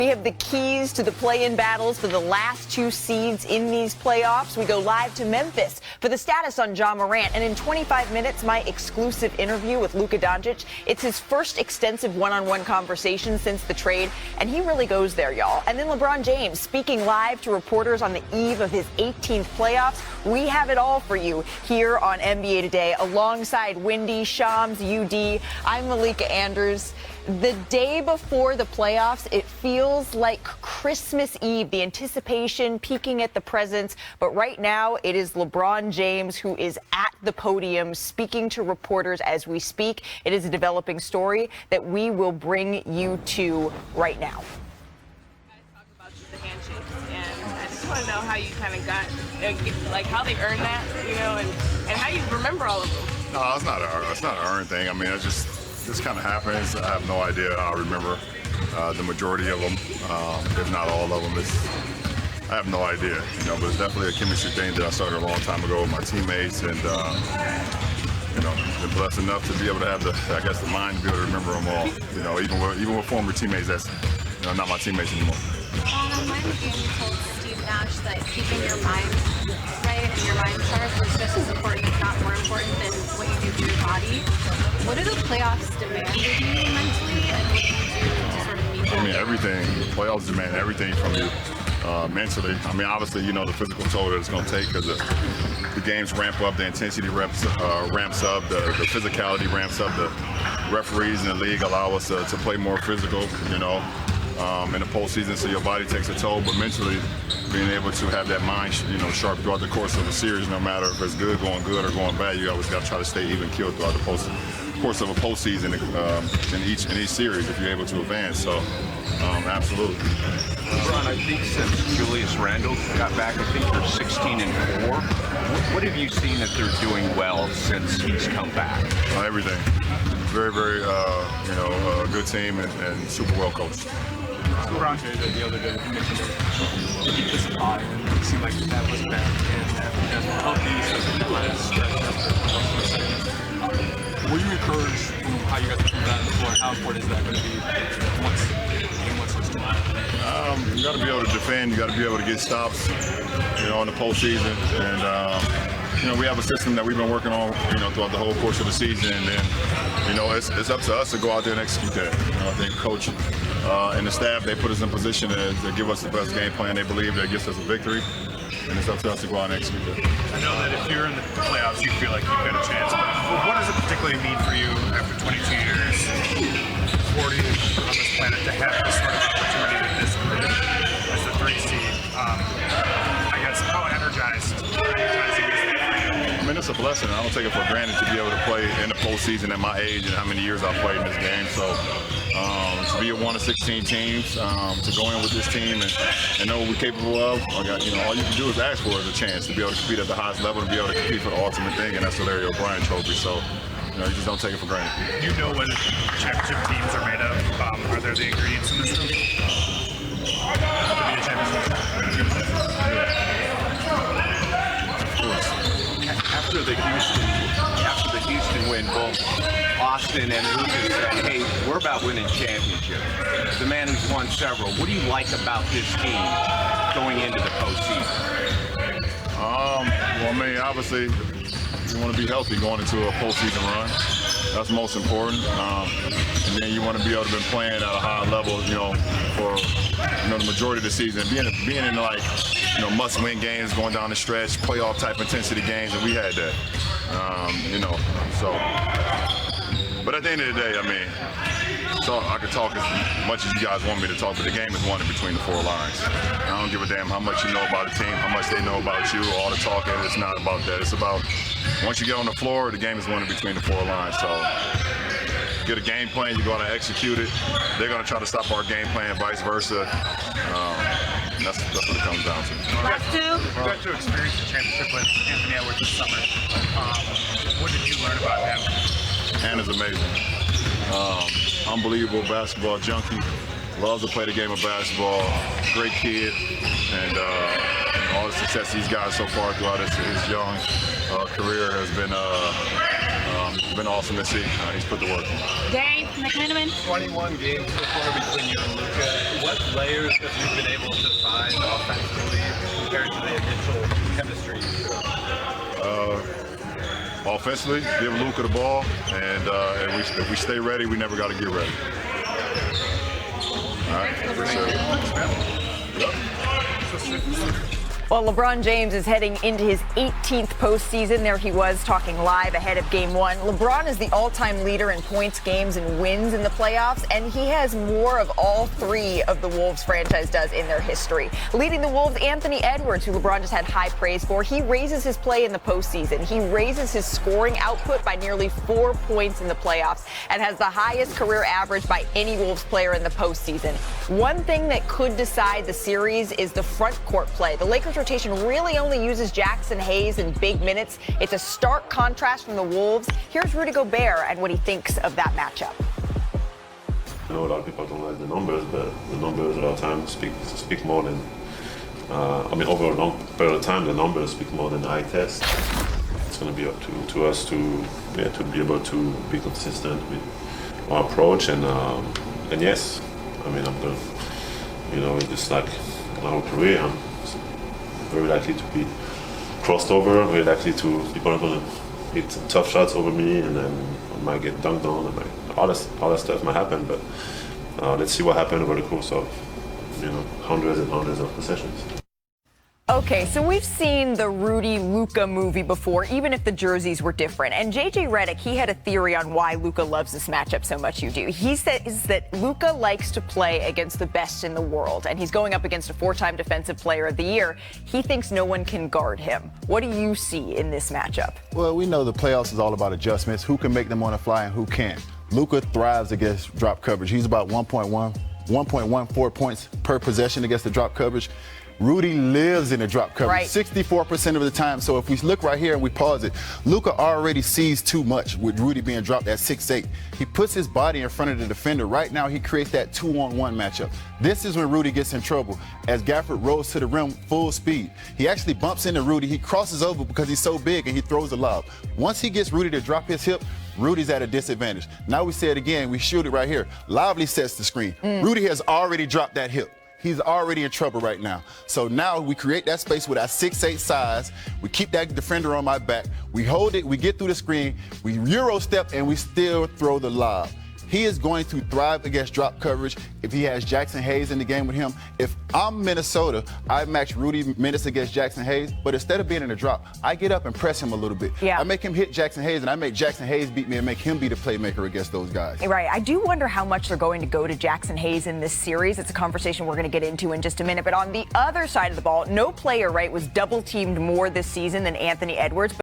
We have the keys to the play-in battles for the last two seeds in these playoffs. We go live to Memphis for the status on Ja Morant. And in 25 minutes, my exclusive interview with Luka Doncic. It's his first extensive one-on-one conversation since the trade, and he really goes there, y'all. And then LeBron James speaking live to reporters on the eve of his 18th playoffs. We have it all for you here on NBA Today alongside Wendy, Shams, UD. I'm Malika Andrews. The day before the playoffs, it feels like Christmas Eve, the anticipation peeking at the presents. But right now, it is LeBron James who is at the podium speaking to reporters as we speak. It is a developing story that we will bring you to right now. You guys talk about the handshakes, and I just want to know how you kind of got, like how they earned that, you know, and how you remember all of them. No, it's not an earned thing. I mean, it's just. This kind of happens. I have no idea how I remember the majority of them, if not all of them. I have no idea, you know, but it's definitely a chemistry thing that I started a long time ago with my teammates, and you know, been blessed enough to be able to have the mind to be able to remember them all. You know, even with former teammates that's, you know, not my teammates anymore. On a line game, you told Steve Nash that keeping your mind right and your mind sharp was just as important, if not more important, than what you do for your body. What do the playoffs demand of you mentally, and what do you do to sort of meet that? I mean, everything. Playoffs demand everything from you mentally. I mean, obviously, you know, the physical toll that it's going to take because the games ramp up, the intensity ramps up, the physicality ramps up. The referees in the league allow us to play more physical, you know, in the postseason, so your body takes a toll. But mentally, being able to have that mind, you know, sharp throughout the course of a series, no matter if it's good or going bad, you always got to try to stay even keeled throughout the course of a postseason in each series if you're able to advance. So, absolutely. LeBron, I think since Julius Randle got back, I think they're 16-4. What have you seen that they're doing well since he's come back? Everything. Very, very, you know, good team and super well coached. LeBron James the other day, he mentioned that he was high, and it seemed like that was bad, and that healthy were you encouraged in how you guys are coming out on the floor? How important is that going to be once it's live? You got to be able to defend. You got to be able to get stops, you know, in the postseason. And you know, we have a system that we've been working on, you know, throughout the whole course of the season. And then, you know, it's up to us to go out there and execute that. You know, I think coach and the staff, they put us in position to give us the best game plan they believe that gets us a victory. And it's up to us to go out and execute that. I know that if you're in the playoffs, you feel like you've got a chance. But what does it particularly mean for you after 22 years, 40 on this planet, to have this sort of opportunity with this group as the 3 seed? I guess how energizing is that? I mean, it's a blessing. I don't take it for granted to be able to play in the postseason at my age and how many years I've played in this game. So to be one of 16 teams, to go in with this team and know what we're capable of, you know, all you can do is ask for is a chance to be able to compete at the highest level, to be able to compete for the ultimate thing, and that's the Larry O'Brien trophy. So, you know, you just don't take it for granted. You know what championship teams are made of. Are there the ingredients in this room? To be a championship. After the Houston win, both Austin and Luka said, hey, we're about winning championships. The man who's won several. What do you like about this team going into the postseason? Well, I mean, obviously, you want to be healthy going into a postseason run. That's most important. And then you want to be able to be playing at a high level, you know, for, you know, the majority of the season. Being in like, you know, must-win games, going down the stretch, playoff type intensity games, and we had that. You know, so. But at the end of the day, I mean, so I could talk as much as you guys want me to talk, but the game is won in between the 4 lines. I don't give a damn how much you know about the team, how much they know about you, all the talking. It's not about that. It's about once you get on the floor, the game is won in between the 4 lines. So get a game plan, you go out and execute it. They're going to try to stop our game plan, vice versa. That's what it comes down to. You got to experience the championship with Anthony Edwards this summer. What did you learn about him? Hannah's amazing. Unbelievable basketball junkie. Loves to play the game of basketball. Great kid. And all the success these guys so far throughout his young career has been been awesome to see. He's put the work in. Dave McMenamin. 21 games so far between you and Luka. What layers have you been able to find offensively compared to the initial chemistry? Offensively, give Luka the ball, and if we stay ready, we never got to get ready. All right, appreciate it. Yep. Well, LeBron James is heading into his 18th postseason. There he was talking live ahead of Game 1. LeBron is the all-time leader in points, games, and wins in the playoffs, and he has more of all three of the Wolves franchise does in their history. Leading the Wolves, Anthony Edwards, who LeBron just had high praise for, he raises his play in the postseason. He raises his scoring output by nearly 4 points in the playoffs and has the highest career average by any Wolves player in the postseason. One thing that could decide the series is the front court play. The Lakers rotation really only uses Jackson Hayes in big minutes. It's a stark contrast from the Wolves. Here's Rudy Gobert and what he thinks of that matchup. I know a lot of people don't like the numbers, but the numbers a lot of times speak more than, over a long period of time, the numbers speak more than the eye test. It's going to be up to us to be able to be consistent with our approach, and yes, I'm going to, just like in our career, I'm very likely to be crossed over, very likely to people are going to hit tough shots over me, and then I might get dunked on, and all that stuff might happen, but let's see what happens over the course of hundreds and hundreds of possessions. Okay, so we've seen the Rudy Luka movie before, even if the jerseys were different. And JJ Redick, he had a theory on why Luka loves this matchup so much. He says that Luka likes to play against the best in the world, and he's going up against a 4-time Defensive Player of the Year. He thinks no one can guard him. What do you see in this matchup? Well, we know the playoffs is all about adjustments. Who can make them on the fly and who can't? Luka thrives against drop coverage. He's about 1.14 points per possession against the drop coverage. Rudy lives in the drop coverage 64% of the time. So if we look right here and we pause it, Luka already sees too much with Rudy being dropped at 6'8". He puts his body in front of the defender. Right now, he creates that 2-on-1 matchup. This is when Rudy gets in trouble as Gafford rolls to the rim full speed. He actually bumps into Rudy. He crosses over because he's so big, and he throws the lob. Once he gets Rudy to drop his hip, Rudy's at a disadvantage. Now we say it again. We shoot it right here. Lively sets the screen. Rudy has already dropped that hip. He's already in trouble right now. So now we create that space with our 6'8" size. We keep that defender on my back. We hold it. We get through the screen. We Euro step, and we still throw the lob. He is going to thrive against drop coverage if he has Jackson Hayes in the game with him. If I'm Minnesota, I match Rudy minutes against Jackson Hayes, but instead of being in a drop, I get up and press him a little bit. I make him hit Jackson Hayes, and I make Jackson Hayes beat me and make him be the playmaker against those guys. Right. I do wonder how much they're going to go to Jackson Hayes in this series. It's a conversation we're going to get into in just a minute. But on the other side of the ball, no player, was double-teamed more this season than Anthony Edwards.